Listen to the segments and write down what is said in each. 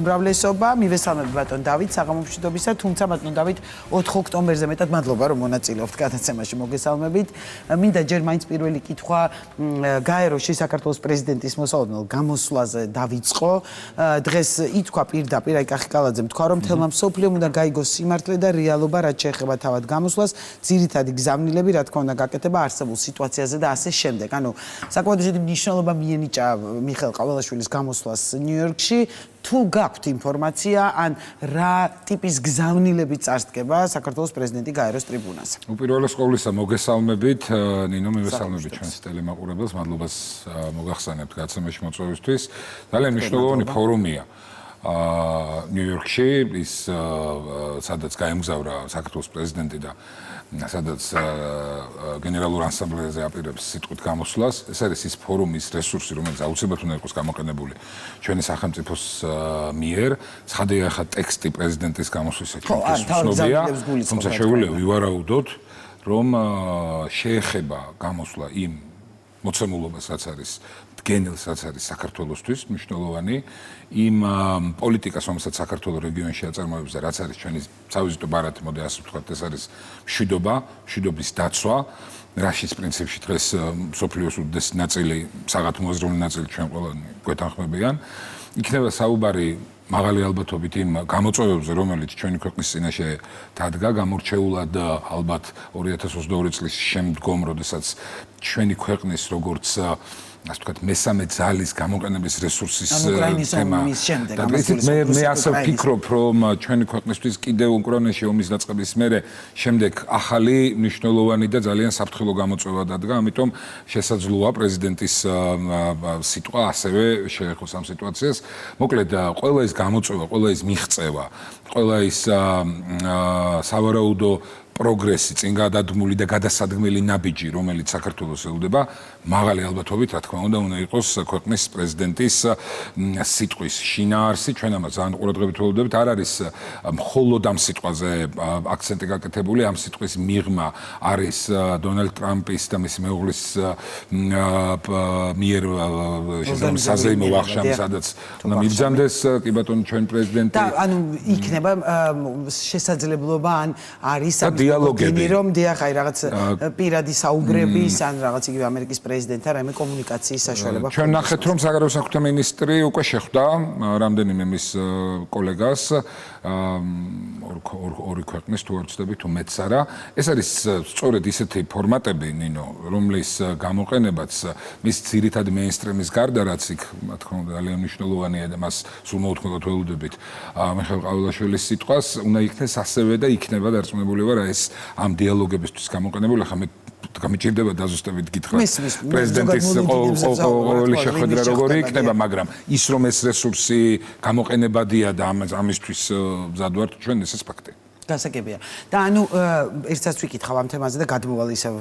Umbrავლესობა მივესალმები ბატონ დავით საღამომშვიდობისა, თუმცა ბატონ დავით 4 ოქტომბერზე მეტად მადლობა რომ მონაწილეობთ გადაცემაში მოგესალმებით. მინდა ჯერ მაინც პირველი კითხვა გაეროში საქართველოს პრეზიდენტის მოსალოდნელ გამოსვლაზე დავიწყო. დღეს ითქვა პირდაპირ აი კახიკალაძემ თქვა რომ მთელმა მსოფლიომ უნდა გაიგოს სიმართლე და რეალობა რაც შეეხება თავად გამოსვლას, ძირითადი გზავნილები რა თქმა უნდა გაკეთება არსებულ სიტუაციაზე და ასე შემდეგ. ანუ საკმაოდ ისეთი მნიშვნელობა მიენიჭა მიხეილ ყაველაშვილის გამოსვლას ნიუ-იორკში. თუ გაქვთ ინფორმაცია ან რა ტიპის გზავნილები წარსდგება საქართველოს პრეზიდენტი გაეროს ტრიბუნაზე. უპირველეს ყოვლისა მოგესალმებით, ნინო მივესალმებით ჩვენს ტელემაყურებელს, მადლობას მოგახსენებთ გაცემაში მოწვევისთვის. ძალიან მნიშვნელოვანი ფორუმია ნიუ-იორკში, ის სადაც გაემგზავრა საქართველოს პრეზიდენტი და სადაც გენერალურ ასამბლეაზე აპირებს სიტყვით გამოსვლას. ეს არის ის ფორუმის რესურსი, რომელიც აუცილებლად უნდა იყოს გამოყენებული ჩვენი სახელმწიფოს მიერ. ცხადია, ახლა ტექსტი პრეზიდენტის გამოსვლისა ცნობილია, თუმცა შეგვიძლია ვივარაუდოთ, რომ შეეხება გამოსვლა იმ მოცემულობას, რაც არის დგენილს, რაც არის საქართველოსთვის მნიშვნელოვანი, იმ პოლიტიკას, რომელსაც საქართველოს რეგიონში აწარმოებს და რაც არის ჩვენი სავიზიტო ბარათი, მოდი ასე ვთქვათ, ეს არის მშვიდობა, მშვიდობის დაცვა, რაშიც პრინციპში დღეს მსოფლიოს უდიდესი ნაწილი, საგათ მოაზროვნე ნაწილი ჩვენ ყველანი გვეთანხმებიან. იქნება საუბარი მაღალი ალბათობით იმ გამოწვევებზე, რომელიც ჩვენი ქვეყნის წინაშე დადგა, გამორჩეულად ალბათ 2022 წლის შემდგომ, როდესაც ჩვენი ქვეყნის როგორც ასე ვთქვათ, მესამე ძალის გამოყენების რესურსის თემა. მე ასე ვფიქრობ, რომ ჩვენი ქვეყნისთვის კიდევ უკრაინაში ომის დაწყების მერე შემდეგ ახალი მნიშვნელოვანი და ძალიან საფრთხილო გამოწვევა დადგა, ამიტომ შესაძლოა პრეზიდენტის სიტყვა ასევე შეეხოს ამ სიტუაციას. მოკლედ, ყველა ის გამოწვევა, ყველა ის მიღწევა, ყველა ის სავარაუდო პროგრესი, წინ გადადგმული და გადასადგმელი ნაბიჯი, რომელიც საქართველოს ელოდება, მაღალი ალბათობით, რა თქმა უნდა იყოს ქვეყნის პრეზიდენტის სიტყვის შინაარსი. ჩვენ ამას ძალიან ყურადღებით ველოდებით. არ არის მხოლოდ ამ სიტყვაზე აქცენტი გაკეთებული, ამ სიტყვის მიღმა არის დონალდ ტრამპის და მისი მეუღლის მიერ საზეიმო ვახშამი, სადაც უნდა მიბრძანდეს კი ბატონო ჩვენ პრეზიდენტი. და ანუ იქნება შესაძლებლობა ან არის დიალოგები, რომ დიახ, აი რაღაც პირადი საუბრების ან რაღაც იგივე ამერიკის პრეზიდენტთან რაიმე კომუნიკაციის საშუალება. ჩვენ ნახეთ, რომ საგარეო საქმეთა მინისტრი უკვე შეხვდა რამდენიმე მის კოლეგას, ორი ქვეყნის თუ არ ვცდები, თუ მეც არა. ეს არის სწორედ ისეთი ფორმატები, ნინო, რომლის გამოყენებაც მის ძირითადი მეინსტრიმის გარდა, რაც იქ, რა თქმა უნდა, ძალიან მნიშვნელოვანია და მას სულ მოუთმობთ ველოდებით მიხეილ ყაველაშვილის სიტყვას, უნდა იქნეს ასევე და იქნება დარწმუნებული ვარ ეს ამ დიალოგებისთვის გამოყენებული. ახლა მე გამიჭირდება დაზუსტებით გითხრათ პრეზიდენტის ყოველი შეხვედრა როგორი იქნება, მაგრამ ის რომ ეს რესურსი გამოყენებადია და ამისთვის მზად ვართ ჩვენ, ესეც ფაქტია. გასაგებია. და ანუ ერთსაც ვიკითხავ ამ თემაზე და გადმოვალ ისევ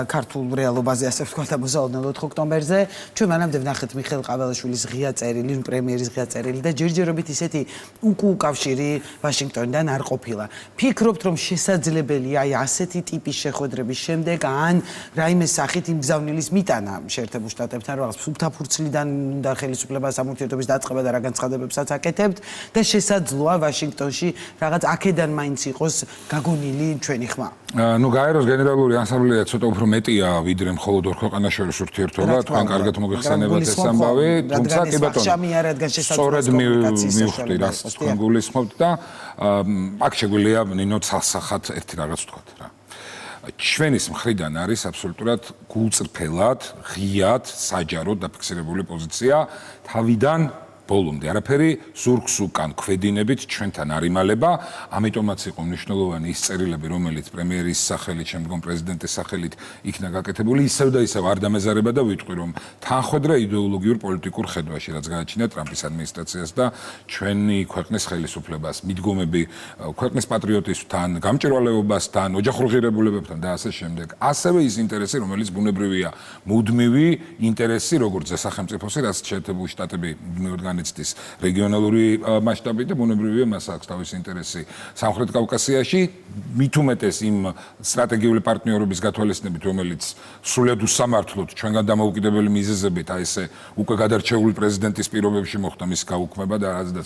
ქართულ რეალობაზე, ასე ვთქვათ, მოსალოდნელ 4 ოქტომბერზე. ჩვენ მანამდე ვნახეთ მიხეილ ყაველაშვილის ღია წერილი, პრემიერის ღია წერილი და ჯერჯერობით ისეთი უკავშირი ვაშინგტონიდან არ ყოფილა. ფიქრობთ, რომ შესაძლებელია აი ასეთი ტიპის შეხვედრების შემდეგ ან რაიმე სახით იმ გზავნილის მიტანა შეერთებულ შტატებთან, რაღაც სუფთაფურცლიდან უნდა ხელისუფლებას ამ ურთიერთობის დაწყება და რა განცხადებებსაც აკეთებთ და შესაძლოა ვაშინგტონში რაღაც აქედან მაინც იყოს გაგონილი ჩვენი ხმა. ნუ გაეროს გენერალური ასამბლეა ცოტა უფრო მეტია ვიდრე მხოლოდ ორ ქვეყანას შორის ურთიერთობა, თქვენ კარგად მოგეხსენებათ ეს ამბავი, თუმცა კი ბატონო, სწორედ მივხვდი რას თქვენ გულისხმობთ და აქ შეგვიძლია ნინო ცალსახად ერთი რაღაც ვთქვათ რა. ჩვენის მხრიდან არის აბსოლუტურად გულწრფელად, ღიად, საჯაროდ დაფიქსირებული პოზიცია თავიდან ბოლომდე არაფერი ზურგს უკან ქვედინებით ჩვენთან არ იმალება, ამიტომაც იყო მნიშვნელოვანი ის წერილები, რომელიც პრემიერის სახელით, შემდგომ პრეზიდენტის სახელით იქნა გაკეთებული, ისევ და ისევ არ დამეზარება და ვიტყვი, რომ თანხwebdriver იდეოლოგიურ პოლიტიკურ ხედვაში, რაც გააჩნია ტრამპის ადმინისტრაციას და ჩვენი ქვეყნის ხელისუფლებას, მიდგომები ქვეყნის პატრიოტიზმთან, გამჭვირვალეობასთან, ოჯახურ ღირებულებებთან და ასე შემდეგ. ასევე ის ინტერესი, რომელიც ბუნებრივია, მუდმივი ინტერესი, როგორც სახელმწიფოსი, რაც შეერთებული შტატები მუდმივად მიცდის რეგიონალური მასშტაბით და ბუნებრივია მას აქვს თავისი ინტერესი სამხრეთ კავკასიაში, მით უმეტეს იმ სტრატეგიული პარტნიორობის გათვალისწინებით, რომელიც სრულად უსამართლოდ ჩვენგან დამოუკიდებელი მიზეზებით აი ესე უკვე გადარჩეული პრეზიდენტის პირობებში მოხდა მის გაუქმება და რადგან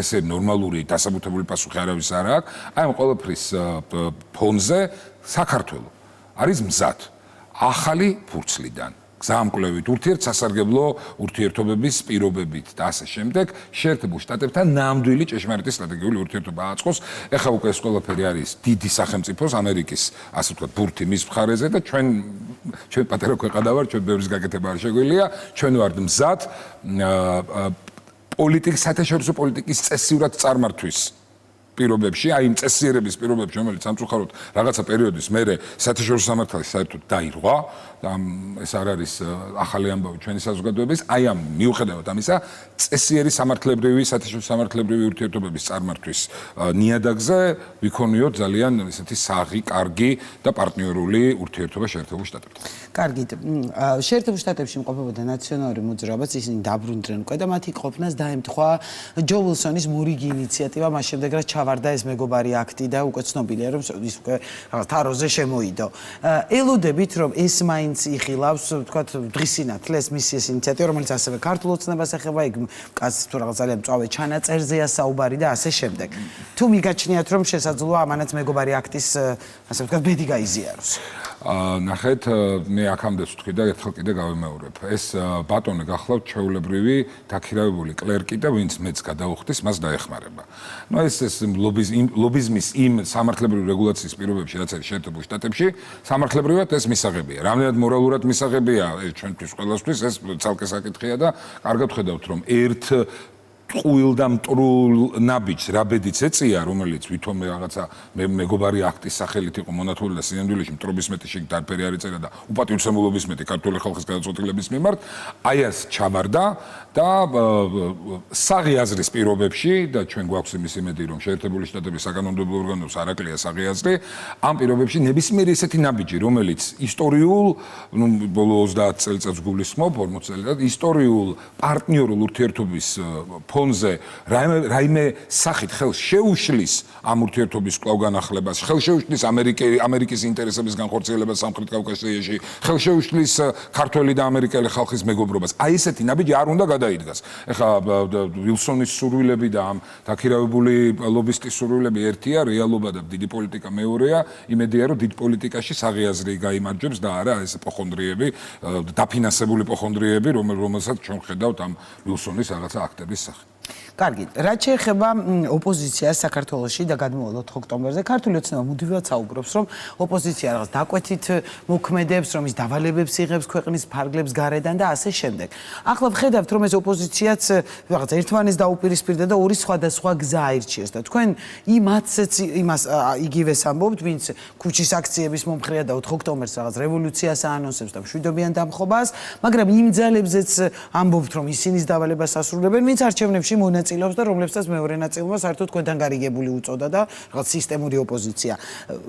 ესე ნორმალური დასაბუთებული პასუხი არავის არ აქვს, აი ამ ყველაფრის ფონზე საქართველო არის მზად ახალი ფურცლიდან გზამკვლევით ურთიერთსასარგებლო ურთიერთობების პირობებით და ასე შემდეგ შეერთებულ შტატებთან ნამდვილი ჭეშმარიტი სტრატეგიული ურთიერთობა აწყოს. ეხლა უკვე ეს ყველაფერი არის დიდი სახელმწიფოს ამერიკის ასე ვთქვათ ბურთი მის მხარეზე და ჩვენ პატარა ქვეყანა ვარ, ჩვენ ბევრის გაკეთება არ შეგვიძლია, ჩვენ ვართ მზად საერთაშორისო პოლიტიკის წესიურად წარმართვის პირობებში, აი იმ წესიერების პირობებში, რომელიც სამწუხაროდ რაღაცა პერიოდის მერე საერთაშორისო სამართალში საერთოდ დაირღვა, ეს არ არის ახალი ამბავი ჩვენი საზოგადოების, აი ამ მიუხედავად ამისა, წესიერი საერთაშორისო სამართლებრივი ურთიერთობების წარმართვის ნიადაგზე ვიქონიოთ ძალიან ესეთი საღი, კარგი და პარტნიორული ურთიერთობა შეერთებულ შტატებთან. კარგით, შეერთებულ შტატებში მყოფებოდა ნაციონალური მოძრაობაც, ისინი დაბრუნდნენ უკვე და მათი ყოფნას დაემთხვა ჯო ვილსონის მორიგი ინიციატივა, მას შემდეგ რაც ჩავარდა ეს მეგობარი აქტი და უკვე ცნობილია, რომ ის უკვე რაღაც თაროზე შემოიდო. ელოდებით, რომ ეს მაინც იხილავს, ვთქვათ, დღისინათლე ეს მისი ეს ინიციატივა, რომელიც ასევე ქართულ ოცნებას ეხება, იქ კაცს თუ რაღაც ძალიან მწვავე ჩანაწერზეა საუბარი და ასე შემდეგ. თუ მიგაჩნიათ, რომ შესაძლოა ამანაც მეგობარი აქტის, ასე ვთქვათ, ბედი გაიზიაროს. ნახეთ, მე აქამდე ვთქვი და ერთხელ კიდე გავიმეორებ. ეს ბატონი გახლავთ ჩვეულებრივი დაქირავებული კლერკი და ვინც მეც გადაუხდის, მას დაეხმარება. ნუ ეს ლობიზმის იმ სამართლებრივი რეგულაციის პირობებში, რაც არის შეერთებულ შტატებში, სამართლებრივად ეს მისაღებია. რამდენად მორალურად მისაღებია, ჩვენთვის ყველასთვის ეს ცალკე საკითხია და კარგად ხედავთ, რომ ერთ ტყუილ და მტრულ ნაბიჯს რაბედიც ეწია, რომელიც ვითომ რაღაცა მეგობარი აქტის სახელით იყო მონათული და სინამდვილეში მტრობის მეტი შეგ დარფერი არ ეწერა და უპატივცემულობის მეტი ქართული ხალხის გადაწყვეტილების მიმართ, აი ეს ჩავარდა და საღი აზრის პირობებში და ჩვენ გვაქვს იმის იმედი, რომ შეერთებული შტატების საკანონმდებლო ორგანოებს არ აკლია საღი აზრი, ამ პირობებში ნებისმიერი ესეთი ნაბიჯი, რომელიც ისტორიულ, ნუ ბოლო 30 წელიწადს გულისხმობ, 40 წელიწადს ისტორიულ პარტნიორულ ურთიერთობის ფონზე რაიმე სახით ხელს შეუშლის ამ ურთიერთობის კვლავ განახლებას, ხელს შეუშლის ამერიკის ინტერესების განხორციელებას სამხრეთ კავკასიაში, ხელს შეუშლის ქართველი და ამერიკელი ხალხის მეგობრობას. აი ესეთი ნაბიჯი არ უნდა გადაიდგას. ეხლა ვილსონის სურვილები და ამ დაქირავებული ლობისტის სურვილები ერთია, რეალობა და დიდი პოლიტიკა მეორეა. იმედია, რომ დიდ პოლიტიკაში საღი აზრი გაიმარჯვებს და არა ეს პოხონდრიები, დაფინანსებული პოხონდრიები, რომელსაც ჩვენ ხედავთ ამ ვილსონის რაღაცა აქტების სახით. კარგი, რაც შეეხება ოპოზიციას საქართველოში და გადმოვალ 4 ოქტომბერზე, ქართული ოცნება მუდმივად საუბრობს, რომ ოპოზიცია რაღაც დაკვეთით მოქმედებს, რომ ის დავალებებს იღებს ქვეყნის ფარგლებს გარედან და ასე შემდეგ. ახლა ვხედავთ, რომ ეს ოპოზიციაც რაღაც ერთმანეთს დაუპირისპირდა და ორი სხვადასხვა გზა აირჩიეს და თქვენ იმას იგივეს ამბობთ, ვინც ქუჩის აქციების მომხრეა და 4 ოქტომბერს რაღაც რევოლუციას აანონსებს და მშვიდობიან დამხობას, მაგრამ იმ ძალებზეც ამბობთ, რომ ისინიც დავალებას ასრულებენ, ვინც არჩევნებში მონაწილეობს და რომლებსაც მეორე ნაწილმა საერთოდ თქვენთან გარიგებული უწოდა და რაღაც სისტემური ოპოზიცია.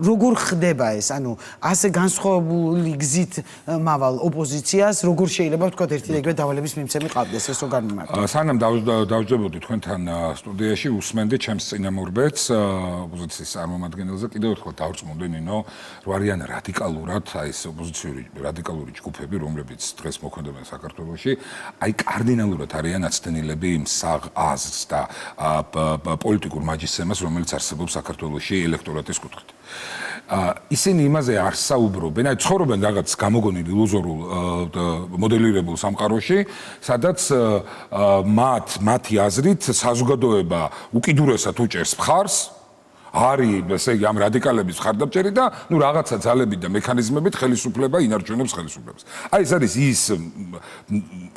როგორ ხდება ეს? ანუ ასე განსხვავებული გზით მავალ ოპოზიციას, როგორ შეიძლება ვთქვათ ერთი და იგივე დავალების მიმცემი ყავდეს, ეს რო განმარტო. სანამ დავჯდებოდი თქვენთან სტუდიაში, უსმენდი ჩემს წინამორბედს ოპოზიციის წარმომადგენელზე, კიდევ ერთხელ დავწმუნდი ნინო, რომ არიან რადიკალურად, აი ეს ოპოზიციური რადიკალური ჯგუფები, რომლებიც დღეს მოქმედებენ საქართველოში, აი კარდინალურად არიან აცდენილები იმ საღ აზრს და პოლიტიკურ მაჯისცემას, რომელიც არსებობს საქართველოში ელექტორატის კუთხით. ისინი იმაზე არ საუბრობენ, აი ცხოვრობენ რაღაც გამოგონილ ილუზორულ მოდელირებულ სამყაროში, სადაც მათი აზრით საზოგადოება უკიდურესად უჭერს მხარს, არის ესე იგი ამ რადიკალების მხარდამჭერი და ნუ რაღაცა ძალებით და მექანიზმებით ხელისუფლება ინარჩუნებს ხელისუფლებას. აი ეს არის ის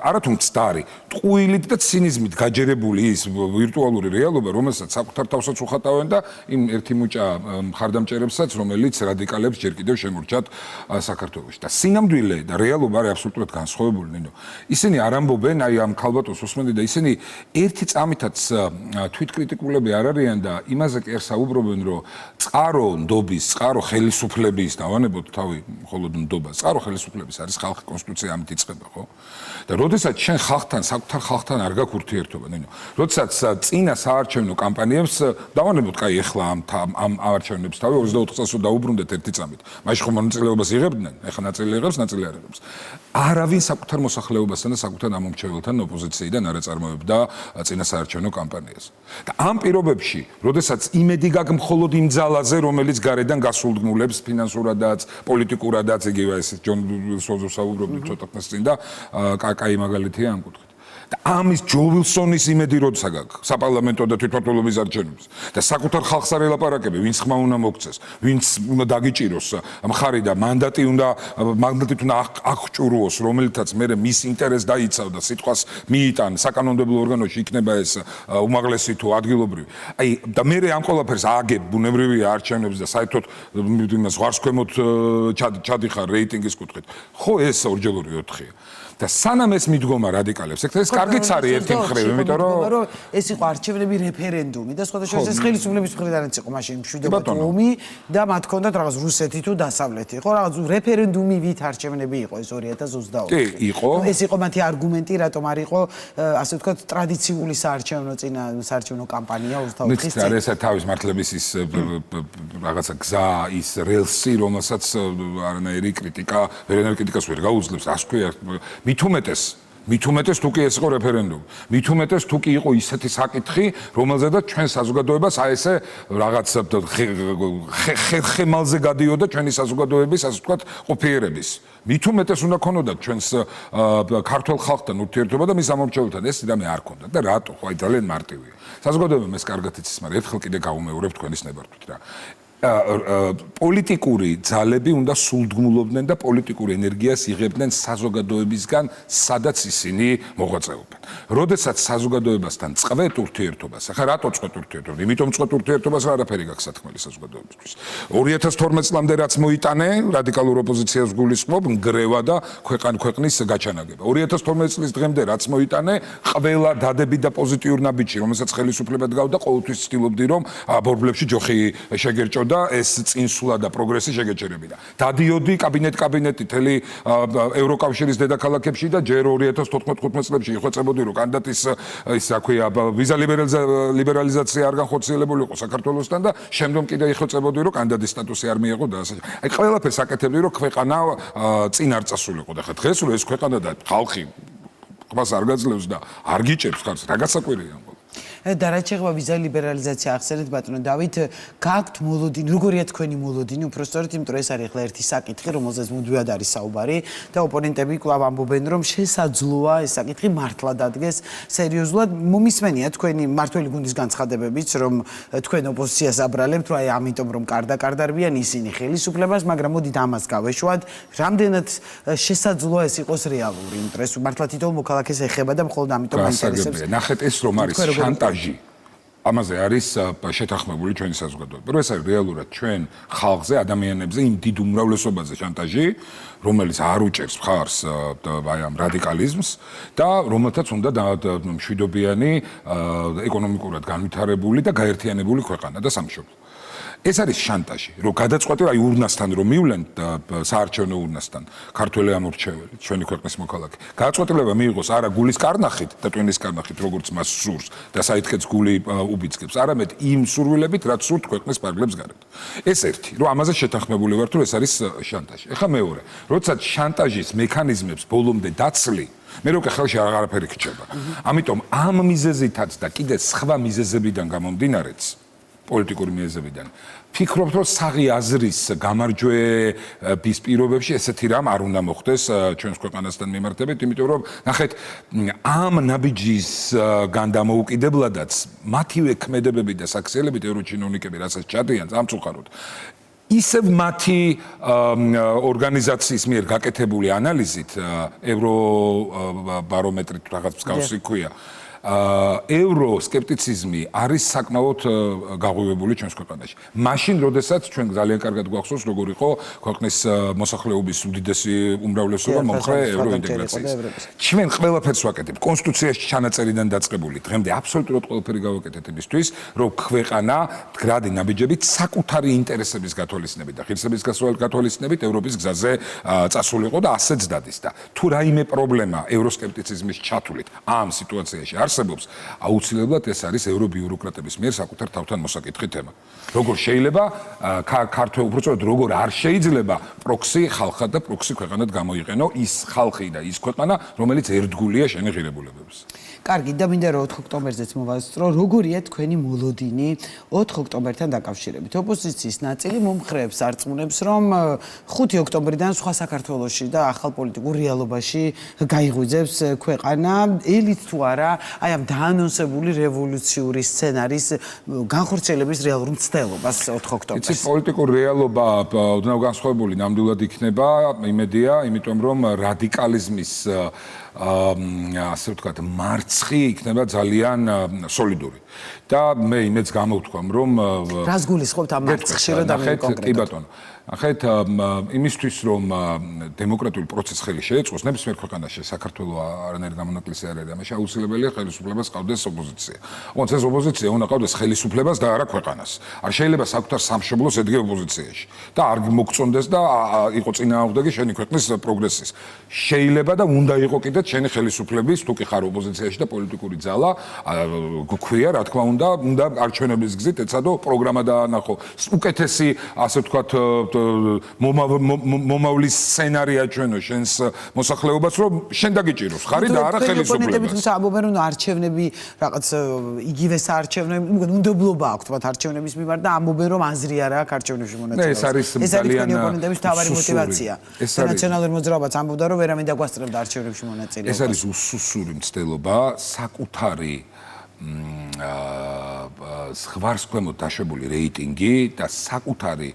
არათუ მცდარი, ტყუილით და ცინიზმით გაჯერებული ის ვირტუალური რეალობა, რომელსაც საკუთარ თავსაც უხატავენ და იმ ერთი მუჭა მხარდამჭერებსაც, რომელიც რადიკალებს ჯერ კიდევ შემორჩათ საქართველოში. და სინამდვილე და რეალობა არის აბსოლუტურად განსხვავებული, ნინო. ისინი არ ამბობენ, აი ამ ქალბატონს უსმენდი და ისინი ერთი წამითაც თვითკრიტიკულები არ არიან და იმაზე კი არ საუბრობენ, ფიქრობენ, რომ წყარო ნდობის, წყარო ხელისუფლების დავანებოთ თავი მხოლოდ ნდობას. წყარო ხელისუფლების არის ხალხი, კონსტიტუცია ამით იწყება, ხო? და როდესაც შენ ხალხთან, საკუთარ ხალხთან არ გაქვს ურთიერთობა, ნინო. როდესაც წინა საარჩევნო კამპანიებს დავანებოთ, კაი, ეხლა ამ არჩევნებს თავი 24 წელს დაუბრუნდეთ ერთი წამით. მაშინ ხომ მონაწილეობას იღებდნენ, ეხლა ნაწილი იღებს, ნაწილი არ იღებს. არავინ საკუთარ მოსახლეობასთან და საკუთარ ამომრჩეველთან ოპოზიციიდან არ აწარმოებდა წინა საარჩევნო კამპანიას. და ამ პირობებში, როდესაც იმედი გაქვს მხოლოდ იმ ძალაზე, რომელიც გარედან გასულდგმულებს ფინანსურადაც, პოლიტიკურადაც, იგივე ეს ჯონ სოზო საუბრობდი ცოტა ხნის წინ და კაი მაგალითია ამ კუთხით. და ამის ჯო ვილსონის იმედი როცა გაქვს საპარლამენტო და თვითმმართველობის არჩევნებს და საკუთარ ხალხს არ ელაპარაკები, ვინც ხმა უნდა მოგცეს, ვინც უნდა დაგიჭიროს მხარი და მანდატით უნდა აღჭურვოს, რომელთაც მე მის ინტერესს დაიცავ და სიტყვას მიიტან საკანონმდებლო ორგანოში იქნება ეს უმაღლესი თუ ადგილობრივი. აი და მე ამ ყველაფერს აგებ ბუნებრივია არჩევნებს და საერთოდ იმას ვარსქვემოთ ჩადიხარ რეიტინგის კუთხით. ხო ეს ორჯერული 4-ია. და სანამ ეს მიდგომა რადიკალებს, ეს კარგიც არის ერთი მხრივ, იმიტომ რომ ეს იყო არჩევნები რეფერენდუმი და სხვადასხვა ეს ხელისუფლების მხრიდანაც იყო მაშინ მშვიდობათა ომი და მათ ჰქონდათ რაღაც რუსეთი თუ დასავლეთი, ხო, რაღაც რეფერენდუმივით არჩევნები იყო ეს 2024. კი, იყო. ეს იყო მათი არგუმენტი, რატომ არ იყო, ასე ვთქვათ, ტრადიციული საარჩევნო კამპანია 24 წლის წინ. ეს თავის მართლების ის რაღაცა გზა, ის რელსი, რომელსაც არანაირი კრიტიკა, ვერანაირი კრიტიკას ვერ გაუძლებს, ასე ქვია. მით უმეტეს თუ კი ეს იყო რეფერენდუმი. მით უმეტეს თუ კი იყო ისეთი საკითხი, რომელზედაც ჩვენ საზოგადოებას აი ესე რაღაც ხემალზე გადიოდა ჩვენი საზოგადოების, ასე ვთქვათ, ყოფიერების. მით უმეტეს უნდა ქონოდათ ჩვენს ქართულ ხალხთან ურთიერთობა და მის ამორჩეულთან ეს რამე არ ქონდათ და რატო? ხო, აი ძალიან მარტივია. საზოგადოებამ ეს კარგად იცის, მაგრამ ერთხელ კიდე გაუმეორებ თქვენის ნებართვით რა. პოლიტიკური ძალები უნდა სულდგმულობდნენ და პოლიტიკურ ენერგიას იღებდნენ საზოგადოებისგან, სადაც ისინი მოღვაწეობენ. როდესაც საზოგადოებასთან წყვეთ ურთიერთობას, ახლა რატო წყვეთ ურთიერთობას? იმიტომ წყვეთ ურთიერთობას რა არაფერი გაქვს სათქმელი საზოგადოებისთვის. 2012 წლამდე რაც მოიტანე, რადიკალურ ოპოზიციას გულისხმობ, ნგრევა და ქვეყნის გაჩანაგება. 2012 წლის დღემდე რაც მოიტანე, ყველა დადები და პოზიტიურ ნაბიჯი, რომელსაც ხელისუფლება დგავდა, ყოველთვის ცდილობდი, რომ ბორბლებში ჯოხი შეგერჭო და ეს წინსვლა და პროგრესი შეგეჩერებინა. დადიოდი კაბინეტი თელი ევროკავშირის დედაქალაქებში და ჯერ 2014-15 წლებში იხვეწებოდი, რომ კანდიდატის ის რა ქვია ვიზა ლიბერალიზაცია არ განხორციელებული იყო საქართველოსთან და შემდგომ კიდე იხვეწებოდი, რომ კანდიდატის სტატუსი არ მიეღო და ასე. აი ყველაფერს აკეთებდი, რომ ქვეყანა წინ არ წასულიყო და ხა დღეს რომ ეს ქვეყანა და ხალხი ყმას არ გაძლევს და არ გიჭერს ხალხს, რა გასაკვირია ამ და რაც შეეხება ვიზა ლიბერალიზაცია ახსენეთ ბატონო დავით, გაქვთ მოლოდინი, როგორია თქვენი მოლოდინი, უბრალოდ იმიტომ რომ ეს არის ახლა ერთი საკითხი, რომელზეც მუდმივად არის საუბარი და ოპონენტები კვლავ ამბობენ, რომ შესაძლოა ეს საკითხი მართლა დადგეს სერიოზულად. მომისმენია თქვენი მართველი გუნდის განცხადებებიც, რომ თქვენ ოპოზიციას აბრალებთ, რომ აი ამიტომ რომ კარდაკარდარბიან ისინი ხელისუფლებას, მაგრამ მოდით ამას გავეშვათ, რამდენად შესაძლოა ეს იყოს რეალური, იმიტომ რომ ეს მართლა თითოეულ მოქალაქეს ეხება და მხოლოდ ამიტომ აინტერესებს. ნახეთ ეს რომ არის შანტაჟი. ამაზე არის შეთანხმებული ჩვენი საზოგადოება. რომ ეს არის რეალურად ჩვენ ხალხზე, ადამიანებზე იმ დიდ უმრავლესობაზე შანტაჟი, რომელიც არ უჭერს მხარს აი ამ რადიკალიზმს და რომელთაც უნდა მშვიდობიანი, ეკონომიკურად განვითარებული და გაერთიანებული ქვეყანა და სამშობლო. ეს არის შანტაჟი, რომ გადაწყვეტენ აი ურნასთან რომ მივლენ საარჩევნო ურნასთან ქართველი ამორჩეველი, ჩვენი ქვეყნის მოქალაქე. გადაწყვეტილება მიიღოს არა გულის კარნახით და ტვინის კარნახით, როგორც მას სურს და საითქეც გული უბიძგებს, არამედ იმ სურვილებით, რაც სურთ ქვეყნის პარკლებს გარეთ. ეს ერთი, რომ ამაზე შეთანხმებული ვართ, რომ ეს არის შანტაჟი. ეხლა მეორე, როდესაც შანტაჟის მექანიზმებს ბოლომდე დაცლი მე რო ხელში აღარაფერი გჭირდება. ამიტომ ამ მიზეზითაც და კიდე სხვა მიზეზებიდან გამომდინარეც პოლიტიკური მიზეზებიდან ფიქრობთ, რომ საღი აზრის გამარჯვების პირობებში ესეთი რამ არ უნდა მოხდეს ჩვენს ქვეყანასთან მიმართებით, იმიტომ რომ ნახეთ, ამ ნაბიჯის განდამოუკიდებლადაც მათივე ქმედებები და საქციელებით ევროჩინოვნიკები, რასაც ჩადიან სამწუხაროდ, ისევ მათი ორგანიზაციის მიერ გაკეთებული ანალიზით, ევრობარომეტრით რაღაც მსგავსი ქვია, ევროსკეპტიციზმი არის საკმაოდ გაღვივებული ჩვენს ქვეყანაში. მაშინ, როდესაც ჩვენ ძალიან კარგად გვახსოვს, როგორ იყო ქვეყნის მოსახლეობის უდიდესი უმრავლესობა მომხრე ევროინტეგრაციის. ჩვენ ყველაფერს ვაკეთებთ კონსტიტუციაში ჩანაწერიდან დაწყებული. დღემდე აბსოლუტურად ყველაფერი გავაკეთეთ იმისთვის, რომ ქვეყანა მდგრადი ნაბიჯებით საკუთარი ინტერესების გათვალისწინებით და ღირსების გათვალისწინებით ევროპის გზაზე წასულიყო და ასეც დადის და თუ რაიმე პრობლემა ევროსკეპტიციზმის ჩათვლით ამ სიტუაციაში არსებობს, აუცილებლად ეს არის ევრობიუროკრატების მიერ საკუთარ თავთან მოსაკითხი თემა. როგორ შეიძლება ქართველ უბრალოდ როგორ არ შეიძლება პროქსი ხალხად და პროქსი ქვეყანად გამოიყენო ის ხალხი და ის ქვეყანა, რომელიც ერთგულია შენი ღირებულებებს. კარგი, და მინდა რომ 4 ოქტომბერზეც მოვასწრო, როგორია თქვენი მოლოდინი 4 ოქტომბერთან დაკავშირებით. ოპოზიციის ნაწილი მომხრეებს არწმუნებს, რომ 5 ოქტომბრიდან სხვა საქართველოში და ახალ პოლიტიკურ რეალობაში გაიღვიძებს ქვეყანა, ელით თუ არა, აი ამ დაანონსებული რევოლუციური სცენარის განხორციელების რეალურ მცდელობას 4 ოქტომბერს. იცით, პოლიტიკურ რეალობა ოდნავ განსხვავებული ნამდვილად იქნება, იმედია, იმიტომ რომ რადიკალიზმის ასე ვთქვათ, მარცხი იქნება ძალიან სოლიდური. და მე იმედს გამოვთქვამ, რომ რას გულისხმობთ ამ მარცხში, რომ დავიწყოთ კონკრეტულად? კი ბატონო. ახეთ იმისთვის რომ დემოკრატიული პროცესი ხელი შეეწყოს, ნებისმიერ ქვეყანაში საქართველოს არანაირი გამონაკლისი არ არის, ამაში აუცილებელია ხელისუფლებას ყავდეს ოპოზიცია. ოღონდ ეს ოპოზიცია უნდა ყავდეს ხელისუფლებას და არა ქვეყანას. არ შეიძლება საკუთარ სამშობლოს ედგე ოპოზიციაში და არ მოგწონდეს და იყო წინააღმდეგი შენი ქვეყნის პროგრესის. შეიძლება და უნდა იყო კიდეც შენი ხელისუფლების, თუ კი ხარ ოპოზიციაში და პოლიტიკური ძალა, გვქვია, რა თქმა უნდა არჩევნების გზით ეცადო პროგრამა დაანახო. უკეთესი, ასე ვთქვათ, მომავლის სცენარია ჩვენო შენს მოსახლეობას, რომ შენ დაგიჭიროს ხარი და არა ხელისუფლებას. თუმცა ამბობენ, რომ არჩევნები რაღაც იგივე საარჩევნოები, უნდობლობა აქვთ მათ არჩევნების მიმართ და ამბობენ, რომ აზრი არ აქვს არჩევნებში მონაწილეობა. ეს არის ძალიან ოპონენტების მთავარი мотиваცია. ნაციონალურ მოძრაობაც ამბობდა, რომ ვერამინდა გვასწრებდა არჩევნებში მონაწილეობას. ეს არის უსუსური მცდელობა, საკუთარი ზღვარს ქვემოთ დაშვებული რეიტინგი და საკუთარი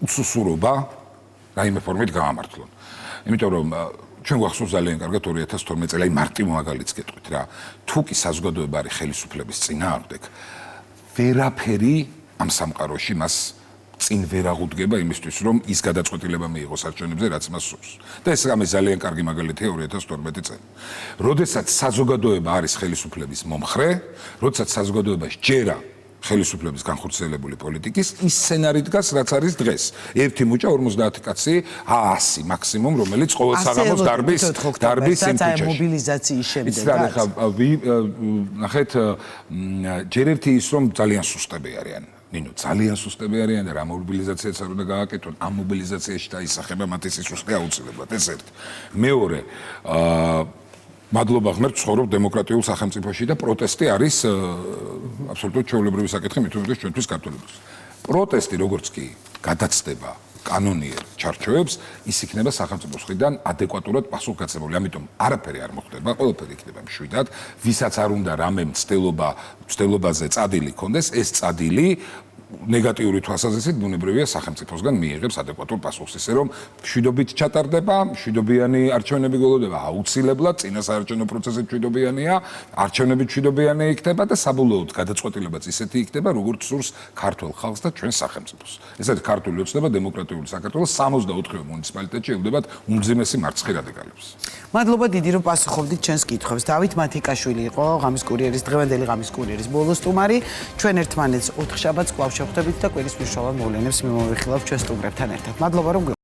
უსუსურობა რაიმე ფორმით გაამართლონ. იმიტომ რომ ჩვენ გვახსოვს ძალიან კარგად 2012 წელი მარტივ მაგალითს გეტყვით რა. თუ კი საზოგადოება არის ხელისუფლების წინააღმდეგ, ვერაფერი ამ სამყაროში მას წინ ვერ აღუდგება იმისთვის, რომ ის გადაწყვეტილება მიიღოს არჩევნებზე, რაც მას სურს. და ეს ამის ძალიან კარგი მაგალითია 2012 წელი. როდესაც საზოგადოება არის ხელისუფლების მომხრე, როდესაც საზოგადოება სჯერა ხელისუფლების განხორციელებული პოლიტიკის, ის სცენარი დგას, რაც არის დღეს. ერთი მუჭა 50 კაცი, 100 მაქსიმუმ, რომელიც ყოველ საღამოს დარბის სიმტკიცეში. მობილიზაციის შემდეგ. ნახეთ, ჯერ ერთი ის რომ ძალიან სუსტები არიან. ნინო, ძალიან სუსტები არიან და რა მობილიზაციაც არ უნდა გააკეთონ, ამ მობილიზაციაში დაისახება მათი სისუსტე აუცილებლად, ეს ერთი. მეორე, მადლობა ღმერთს, ცხოვრობ დემოკრატიულ სახელმწიფოში და პროტესტი არის აბსოლუტურად ჩვეულებრივი საკითხი, მით უმეტეს ჩვენთვის ქართველებს. პროტესტი, როგორც კი გადაცდება კანონიერ ჩარჩოებს, ის იქნება სახელმწიფოს მხრიდან ადეკვატურად პასუხგაცემული. ამიტომ არაფერი არ მოხდება, ყველაფერი იქნება მშვიდად, ვისაც არ უნდა რამე მცდელობაზე წადილი ქონდეს, ეს წადილი ნეგატიური თვალსაზრისით ბუნებრივია სახელმწიფოსგან მიიღებს ადეკვატურ პასუხს, ისე რომ მშვიდობით ჩატარდება, მშვიდობიანი არჩევნები გველოდება, აუცილებლად წინა საარჩევნო პროცესი მშვიდობიანია, არჩევნები მშვიდობიანი იქნება და საბოლოოდ გადაწყვეტილებაც ისეთი იქნება, როგორც სურს ქართულ ხალხს და ჩვენს სახელმწიფოს. ეს არის ქართული ოცნება დემოკრატიული საქართველოს 64 მუნიციპალიტეტში ელოდებათ უმძიმესი მარცხი რადიკალებს. მადლობა დიდი რომ პასუხობდით ჩვენს კითხვებს. დავით მათიკაშვილი იყო ღამის კურიერის დღევანდელი ღამის კურიერის ბოლო სტუმარი. ჩვენ ერთმანეთს 4 შაბათს კვლავ შევხვდებით და კვირის მნიშვნელოვან მოვლენებს მიმოვიხილავთ ჩვენ სტუმრებთან ერთად. მადლობა რომ